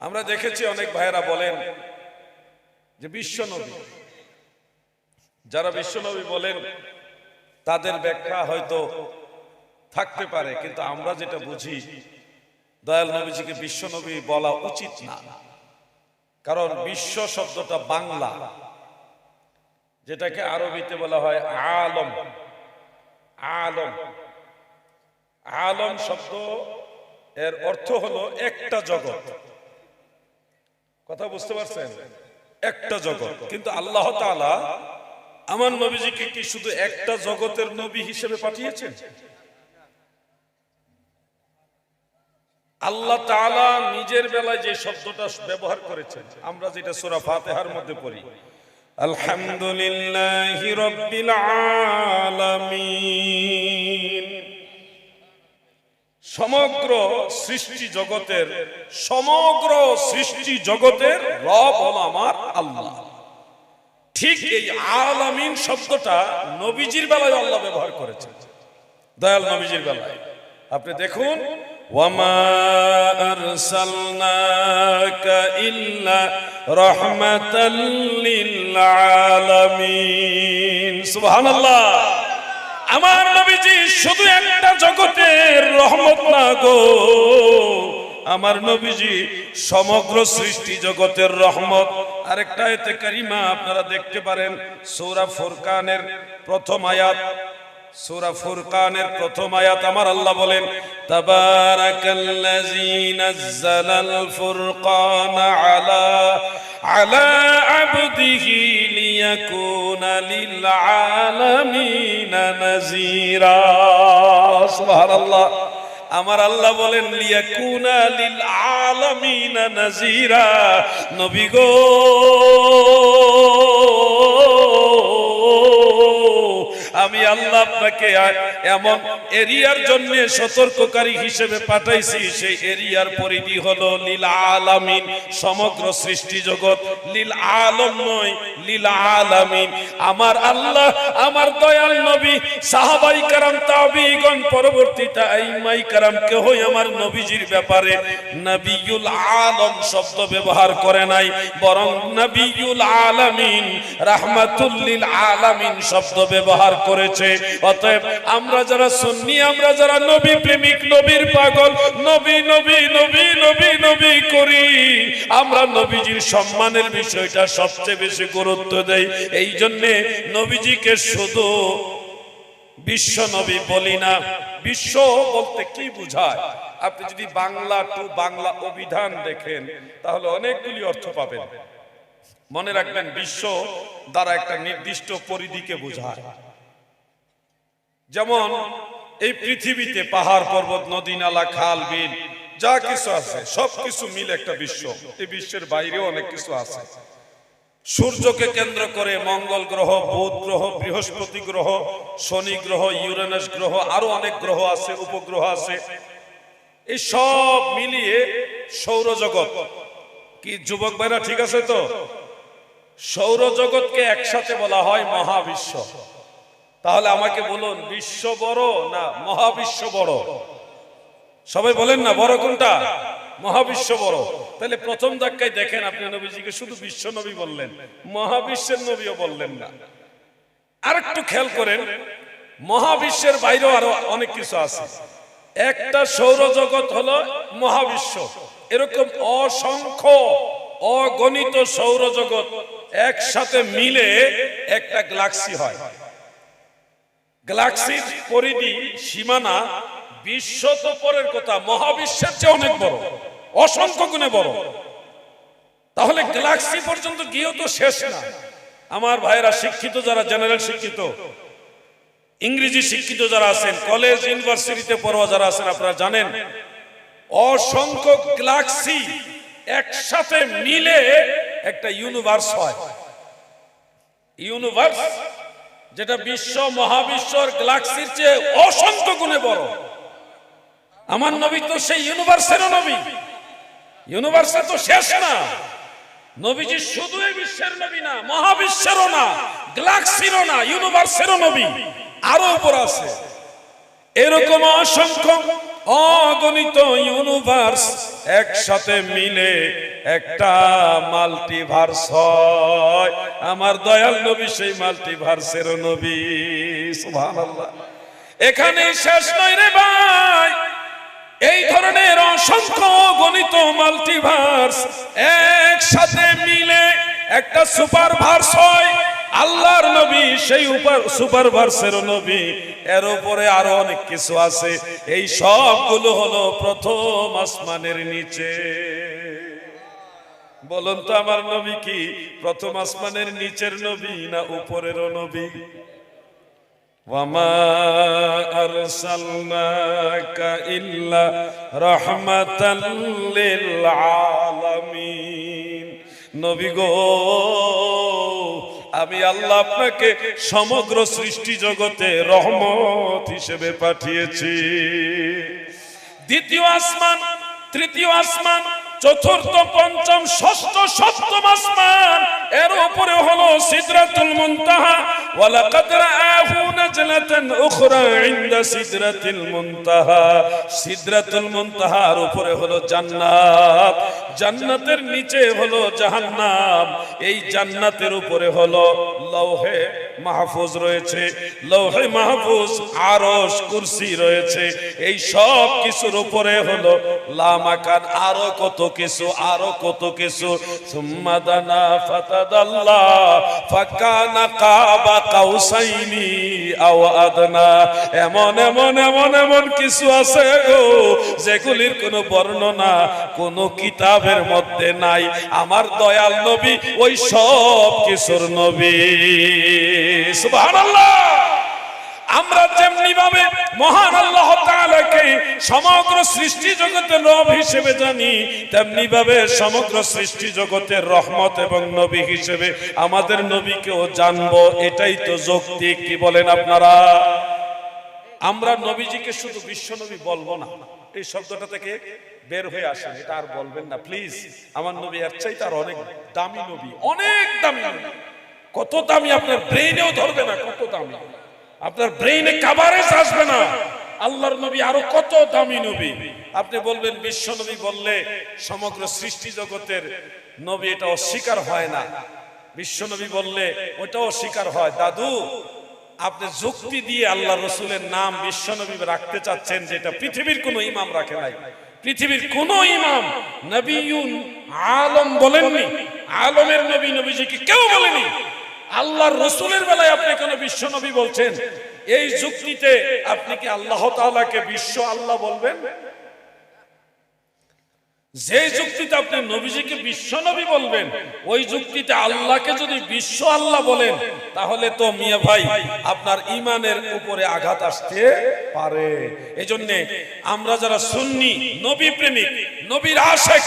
আমরা দেখেছি অনেক ভাইয়েরা বলেন যে বিশ্বনবী, যারা বিশ্বনবী বলেন তাদের ব্যাখ্যা হয়তো থাকতে পারে, কিন্তু আমরা যেটা বুঝি দয়াল নবীজিকে বিশ্বনবী বলা উচিত না। কারণ বিশ্ব শব্দটা বাংলা, যেটাকে আরবিতে বলা হয় আলম। আলম আলম শব্দ এর অর্থ হলো একটা জগৎ। কথা বুঝতে পারছেন? একটা জগৎ। কিন্তু আল্লাহ তাআলা আমার নবীজিকে কি শুধু একটা জগতের নবী হিসেবে পাঠিয়েছেন? আল্লাহ তাআলা নিজের বেলায় যে শব্দটা ব্যবহার করেছেন, আমরা যেটা সূরা ফাতিহার মধ্যে পড়ি, আলহামদুলিল্লাহি রাব্বিল আলামিন, সমগ্র সৃষ্টি জগতের রব হলো আমার আল্লাহ। ঠিক এই আলামিন শব্দটা নবীজির বেলায় আল্লাহ ব্যবহার করেছেন, দয়াল নবীজির বেলায়। আপনি দেখুন, ওয়ামা আরসালনাকা ইল্লা রাহমাতাল লিল আলামিন। সুবহানাল্লাহ। আমার নবীজি শুধু একটা জগতের রহমত না গো, আমার নবীজি সমগ্র সৃষ্টি জগতের রহমত। আরেকটা আয়াতে কারিমা আপনারা দেখতে পারেন, সূরা ফুরকানের প্রথম আয়াত। সূরা ফুরকানের প্রথম আয়াত আমার আল্লাহ বলেন, তাবারাকাল্লাযী নাযালাল ফুরকানা আলা আবদিহি লিয়াকুনা লিল আলামিনা নাযীরা। সুবহানাল্লাহ। আমার আল্লাহ বলেন লিয়াকুনা লিল আলামিনা নাযীরা। নবী গো, আমি আল্লাহ আপনাকে এমন এরিয়ার জন্য সতর্ককারী হিসেবে পাঠাইছি, সেই এরিয়ার পরিধি হলো লিল আলামিন, সমগ্র সৃষ্টি জগৎ। লিল আলম নয়, লিল আলামিন। আমার আল্লাহ, আমার দয়াল নবী, সাহাবাই কারাম, তাবিঈগণ, পরবর্তীতে আইম্মাই কারাম কেউই আমার নবীজির ব্যাপারে নবিয়ুল আলম শব্দ ব্যবহার করে নাই, বরং নবিয়ুল আলামিন, রাহমাতুল লিল আলামিন শব্দ ব্যবহার করেছে। অতএব আমরা যারা সুন্নি, আমরা যারা নবী প্রেমিক, নবীর পাগল, নবী নবী নবী নবী নবী করি, আমরা নবীজির সম্মানের বিষয়টা সবচেয়ে বেশি গুরুত্ব দেই। এই জন্য নবীজিকে শুধু বিশ্ব নবী বলি না। বিশ্ব বলতে কি বোঝায়? আপনি যদি বাংলা টু বাংলা অভিধান দেখেন তাহলে অনেকগুলি অর্থ পাবেন। মনে রাখবেন, বিশ্ব দ্বারা একটা নির্দিষ্ট পরিধিকে বোঝায়। যেমন এই পৃথিবীতে পাহাড় পর্বত, নদী নালা, খাল বিল যা কিছু আছে সবকিছু মিলে একটা বিশ্ব। এই বিশ্বের বাইরেও অনেক কিছু আছে। সূর্যকে কেন্দ্র করে মঙ্গল গ্রহ, বুধ গ্রহ, বৃহস্পতি গ্রহ, শনি গ্রহ, ইউরেনাস গ্রহ, আরো অনেক গ্রহ আছে, উপগ্রহ আছে। এই সব মিলিয়ে সৌরজগৎ। কি যুবক ভাইরা ঠিক আছে তো? সৌরজগৎকে একসাথে বলা হয় মহাবিশ্ব। তাহলে আমাকে বলুন, বিশ্ব বড় না মহাবিশ্ব বড়? সবাই বলেন না, বড় কোনটা? মহাবিশ্ব বড়। তাহলে প্রথম ধাক্কায় দেখেন, আপনি নবীজিকে শুধু বিশ্ব নবী বললেন, মহাবিশ্বের নবীও বললেন না। আরেকটু খেয়াল করেন, মহাবিশ্বের বাইরেও আরো অনেক কিছু আছে। একটা সৌরজগৎ হলো মহাবিশ্ব। এরকম অসংখ্য অগণিত সৌরজগৎ একসাথে মিলে একটা গ্যালাক্সি হয়। গ্যালাক্সির পরিধি, সীমানা বিশ্ব তো পরের কথা, মহাবিশ্বের চেয়ে অনেক বড়, অসংখ্য গুণে বড়। তাহলে গ্যালাক্সি পর্যন্ত গিয়েও তো শেষ না। আমার ভাইয়েরা শিক্ষিত যারা, জেনারেল শিক্ষিত, ইংরেজি শিক্ষিত যারা আছেন, কলেজ ইউনিভার্সিটিতে পড়ুয়া যারা আছেন, আপনারা জানেন অসংখ্য গ্যালাক্সি একসাথে মিলে একটা ইউনিভার্স হয়। ইউনিভার্স যেটা বিশ্ব মহাবিশ্বর গ্যালাক্সির চেয়ে অসংখ্য গুণে বড়। আমার নবী তো সেই ইউনিভার্সেরও নবী। ইউনিভার্সের তো শেষ না। নবীজি শুধু এই বিশ্বের নবী না, মহাবিশ্বেরও না, গ্যালাক্সিরও না, ইউনিভার্সেরও নবী, আরো উপর আছে। এরকম অসংখ্য অগণিত ইউনিভার্স একসাথে মিলে একটা মাল্টিভার্স হয়। আমার দয়াল নবী সেই মাল্টিভার্সের নবী। সুবহানাল্লাহ। এখানে শেষ নয় রে ভাই, এই ধরনের অসংখ্য গণিত মাল্টিভার্স একসাথে মিলে একটা সুপারভার্স হয়। আল্লাহর নবী সেই সুপারভার্সের নবী, এর উপরে আরো অনেক কিছু আছে। এই সবগুলো হলো প্রথম আসমানের নিচে। বলুন তো আমার নবী কি প্রথম আসমানের নিচের নবী না উপরের নবী? ওয়ামা আরসালনাকা ইল্লা রাহমাতাল লিল আলামিন। নবী গো, আমি আল্লাহ আপনাকে সমগ্র সৃষ্টি জগতে রহমত হিসেবে পাঠিয়েছি। দ্বিতীয় আসমান, তৃতীয় আসমান, চতুর্থ, পঞ্চম, ষষ্ঠ, সপ্তম আসমান, এর উপরে হলো সিদরাতুল মুনতাহা। ওয়ালাকাদ রাআহু নাজলাতান উখরা ইনদা সিদরাতিল মুনতাহা। সিদরাতুল মুনতাহার উপরে হলো জান্নাত, জান্নাতের নিচে হলো জাহান্নাম। এই জান্নাতের উপরে হলো লৌহে মাহফুজ রয়েছে, লৌহে মাহফুজ, আরশ, কুরসি রয়েছে। এই সব কিছুর উপরে হলো লামাকান, আরো কত কিছু, আরো কত কিছু। সুম্মা দানা ফাতাদাল্লা ফাকানা কাবা কাউসাইনি আও আদনা। এমন এমন এমন এমন কিছু আছে গো, যেগুলির কোনো বর্ণনা কোনো কিতাবের মধ্যে নাই। আমার দয়াল নবী ওই সব কিছুর নবী। সুবহানাল্লাহ। আমরা যেমনি ভাবে মহান আল্লাহ তাআলাকে সমগ্র সৃষ্টি জগতের রব হিসেবে জানি, তেমনি ভাবে সমগ্র সৃষ্টি জগতের রহমত এবং নবী হিসেবে আমাদের নবীকেও জানবো। এটাই তো যৌক্তিক। কি বলেন আপনারা? আমরা নবীজিকে শুধু বিশ্ব নবী বলবো না, এই শব্দটা থেকে বের হয়ে আসেন, এটা আর বলবেন না প্লিজ। আমার নবী এর চাইতে আর অনেক দামি নবী, অনেক দামি নবী। কত দামি আপনার ব্রেইনেও ধরবে না, কত দামি আপনার ব্রেইনে কাভারেজ আসবে না। আল্লাহর নবী আরো কত দামি নবী। আপনি বলবেন বিশ্ব নবী বললে সমগ্র সৃষ্টি জগতের নবী, এটা অস্বীকার হয় না। বিশ্ব নবী বললে ওটাও অস্বীকার হয়। দাদু, আপনি যুক্তি দিয়ে আল্লাহ রসুলের নাম বিশ্ব নবী রাখতে চাচ্ছেন, যেটা পৃথিবীর কোন ইমাম রাখে নাই। পৃথিবীর কোন ইমাম নবিয়ুন আলম বলেননি। আলমের নবী নবীজিকে কেউ বলেনি। আল্লাহর রসুলের বেলায় আপনি কেন বিশ্ব নবী বলছেন? এই যুক্তিতে আপনি কি আল্লাহ তাআলাকে বিশ্ব আল্লাহ বলবেন? যে যুক্তিতে আপনি নবীজিকে বিশ্ব নবী বলবেন, ওই যুক্তিতে আল্লাহকে যদি বিশ্ব আল্লাহ বলেন, তাহলে তো মিয়া ভাই আপনার ঈমানের উপরে আঘাত আসতে পারে। এজন্য আমরা যারা সুন্নি, নবী প্রেমিক, নবীর আশিক,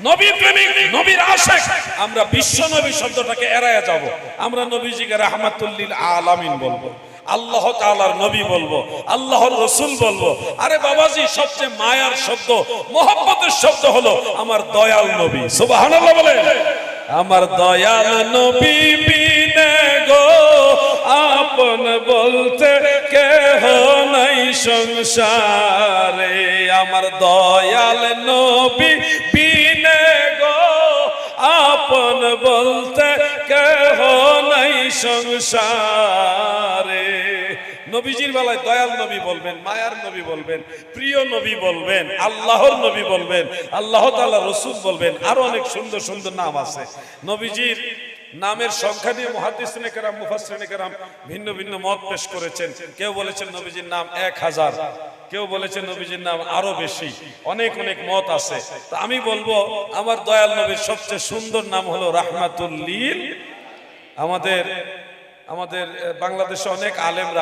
নবী প্রেমিক, নবীর আশিক, আমরা বিশ্ব নবী শব্দটাকে এড়ায়া যাব। আমরা নবীজিকে রাহমাতুল লিল আলামিন বলবো, আল্লাহ তাআলার নবী বলবো, আল্লাহর রাসূল বলবো। আরে বাবাজি, সবচেয়ে মায়ার শব্দ, মোহাব্বতের শব্দ হলো আমার দয়াল নবী। সুবহানাল্লাহ বলেন। আমার দয়াল নবী বিনে গো আপন বলতে কেহ নাই সংসারে। আমার দয়াল নবী বিনে গো আপন বলতে কেহ নাই সংসারে। নবীজির বেলায় দয়াল নবী বলবেন, মায়ার নবী বলবেন, প্রিয় নবী বলবেন, আল্লাহর নবী বলবেন, আল্লাহ তাআলা রাসূল বলবেন, আরো অনেক সুন্দর সুন্দর নাম আছে। নবীজির নামের সংখ্যা নিয়ে মুহাদ্দিসিনে কেরাম, মুফাসসিরিনে কেরাম ভিন্ন ভিন্ন মত পেশ করেছেন। কেউ বলেছেন নবীজির নাম 1000, কেউ বলেছেন নবীজির নাম আরো বেশি, অনেক অনেক মত আছে। তো আমি বলবো আমার দয়াল নবীর সবচেয়ে সুন্দর নাম হলো রাহমাতুল লিল। আমাদের বাংলাদেশে অনেক আলেমরা,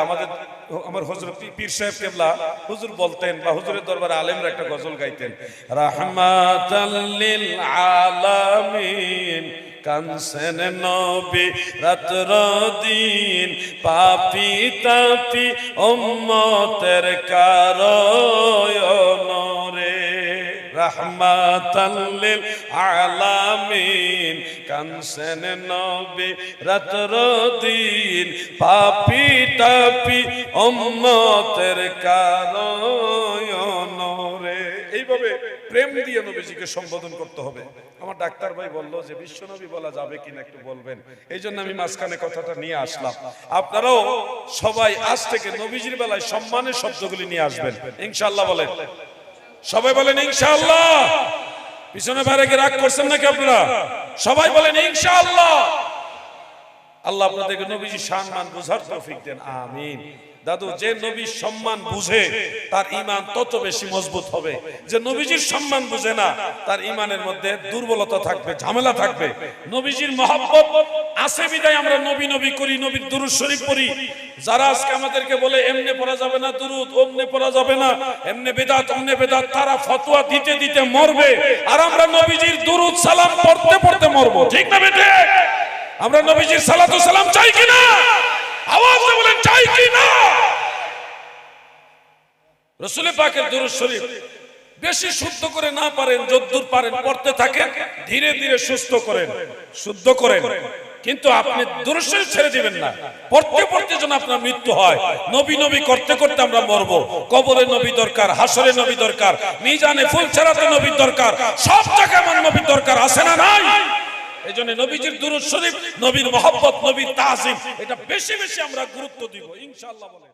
আমার হুজুর পীর সাহেব কেবলা হুজুর বলতেন, বা হুজুরের দরবারে আলেমরা একটা গজল গাইতেন, রাহমাতাল লিল আলামিন কানসেন নবী রাত্র দিন, পাপি তাপি উম্মতের কারয়নরে। রাহমাতাল লিল আলামিন কানসেন নবী রাত্র দিন, পাপি তাপি উম্মতের কারয়নরে। এইভাবে প্রেম দিয়ে নবীজিকে সম্বোধন করতে হবে। আমার ডাক্তার ভাই বললো যে বিশ্বনবী বলা যাবে কিনা একটু বলবেন, এই জন্য আমি মাঝখানে কথাটা নিয়ে আসলাম। আপনারাও সবাই আজ থেকে নবীজির বেলায় সম্মানের শব্দগুলি নিয়ে আসবেন ইনশাআল্লাহ। বলেন সবাই, বলেন ইনশাআল্লাহ। পিছনে বাইরে রাগ করছেন নাকি আপনারা? সবাই বলেন ইনশাআল্লাহ। আল্লাহ আপনাদেরকে নবীজির সম্মান বুঝার তৌফিক দেন, আমিন। দাদু, যে নবীর সম্মান বুঝে তার ঈমান তত বেশি মজবুত হবে। যে নবীজির সম্মান বুঝে না তার ঈমানের মধ্যে দুর্বলতা থাকবে, ঝামেলা থাকবে। নবীজির মহব্বত আছে বিধায় আমরা নবী নবী করি, নবীর দুরূদ শরীফ পড়ি। যারা আজকে আমাদেরকে বলে এমনে পড়া যাবে না দুরূদ, ওমনে পড়া যাবে না, এমনে বেদাত ওমনে বেদাত, তারা ফতোয়া দিতে দিতে মরবে, আর আমরা নবীজির দুরূদ সালাম পড়তে পড়তে মরবো। ঠিক না বেটে? আমরা নবীজির সালাতু সালাম চাই কিনা? আওয়াজ দিয়ে বলেন চাই কিনা? রাসূল পাকের দুরূদ শরীফ বেশি শুদ্ধ করে না পারেন, যদ্দূর পারেন পড়তে থাকেন, ধীরে ধীরে সুস্থ করেন, শুদ্ধ করেন, কিন্তু আপনি দুরূদ শরীফ ছেড়ে দিবেন না। পড়তে পড়তে যেন আপনার মৃত্যু হয়। নবী নবী করতে করতে আমরা মরবো। কবরে নবী দরকার, হাসরে নবী দরকার, মিজানে ফুল ছড়াতে নবী দরকার, সব জায়গায় আমার নবী দরকার, আছে না নাই? এইজন্য নবীজির দুরূদ শরীফ, নবীর মহব্বত, নবীর তাজিম, এটা বেশি বেশি আমরা গুরুত্ব দিব ইনশাআল্লাহ। বলেন